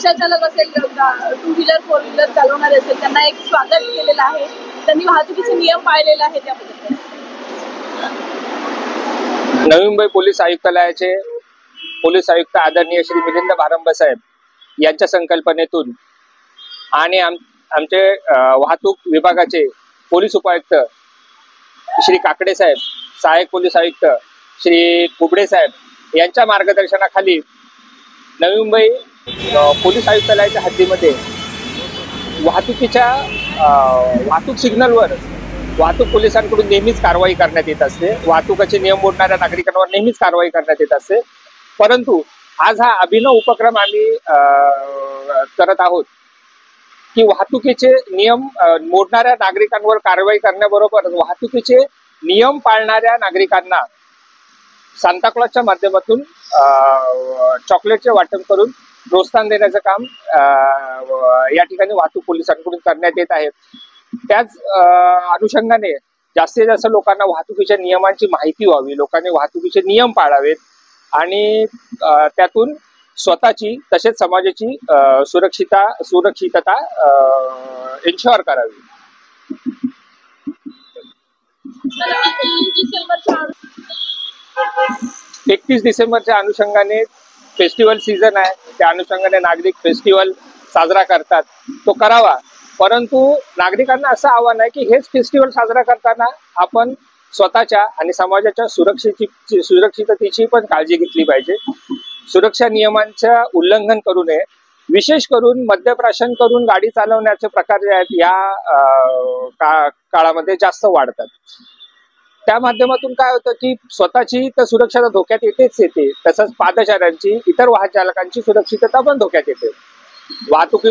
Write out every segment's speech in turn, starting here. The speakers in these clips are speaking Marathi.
रिक्षा चालक असेल, टू व्हीलर फोर व्हीलर चालवणारे असेल, त्यांना एक स्वागत केलेलं आहे. त्यांनी वाहतुकीचे नियम पाळलेले आहे. त्याबद्दल नवी मुंबई पोलीस आयुक्तालयाचे पोलीस आयुक्त आदरणीय श्री मिलिंद भारंबे साहेब यांच्या संकल्पनेतून आणि आमचे वाहतूक विभागाचे पोलीस उपायुक्त श्री काकडे साहेब, सहाय्यक पोलीस आयुक्त श्री कुबडे साहेब यांच्या मार्गदर्शनाखाली नवी मुंबई पोलीस आयुक्तालयाच्या हद्दीमध्ये वाहतूक सिग्नलवर वाहतूक पोलिसांकडून नेहमीच कारवाई करण्यात येत असते. वाहतुकीचे नियम मोडणाऱ्या नागरिकांवर नेहमीच कारवाई करण्यात येत असते. परंतु आज हा अभिनव उपक्रम आम्ही करत आहोत की वाहतुकीचे नियम मोडणाऱ्या नागरिकांवर कारवाई करण्याबरोबर वाहतुकीचे नियम पाळणाऱ्या नागरिकांना सांताक्लॉजच्या माध्यमातून चॉकलेटचे वाटप करून प्रोत्साहन देण्याचं काम या ठिकाणी वाहतूक पोलिसांकडून करण्यात येत आहे. त्याच अनुषंगाने जास्तीत जास्त लोकांना वाहतुकीच्या नियमांची माहिती व्हावी, लोकांनी वाहतुकीचे नियम पाळावेत आणि त्यातून स्वतःची तसेच समाजाची सुरक्षितता इन्शुअर करावी. 31 डिसेंबरच्या अनुषंगाने फेस्टिवल सीझन आहे. त्या अनुषंगाने नागरिक फेस्टिवल साजरा करतात, तो करावा. परंतु नागरिकांना असं आव्हान आहे की हेच फेस्टिवल साजरा करताना आपण स्वतःच्या आणि समाजाच्या सुरक्षिततेची पण काळजी घेतली पाहिजे. सुरक्षा नियमांचं उल्लंघन करू नये. विशेष करून मद्यप्राशन करून गाडी चालवण्याचे प्रकार जे आहेत या काळामध्ये जास्त वाढतात. त्या माध्यमातून काय होतं की स्वतःची तर सुरक्षा धोक्यात येते, तसंच पादचाऱ्यांची, इतर वाहन चालकांची सुरक्षितता पण धोक्यात येते. वाहतूक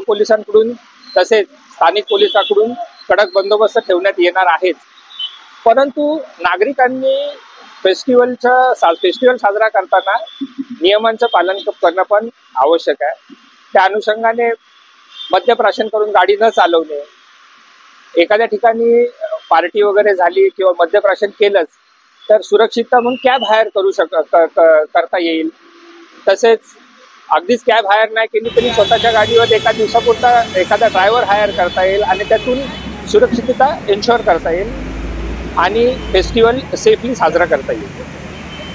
पोलिसांकडून तसेच स्थानिक पोलिसांकडून कडक बंदोबस्त ठेवण्यात येणार आहेच. परंतु नागरिकांनी फेस्टिवल साजरा करताना नियमांचं पालन करणं पण आवश्यक आहे. त्या अनुषंगाने मद्यप्राशन करून गाडी न चालवणे, एखाद्या ठिकाणी पार्टी वगैरे झाली किंवा मद्यप्राशन केलंच तर सुरक्षितता म्हणून कॅब हायर करता येईल. तसेच अगदीच कॅब हायर नाही केली तरी स्वतःच्या गाडीवर एका दिवसापुरता एखादा ड्रायव्हर हायर करता येईल आणि त्यातून सुरक्षितता इन्शुअर करता येईल आणि फेस्टिवल सेफली साजरा करता येईल.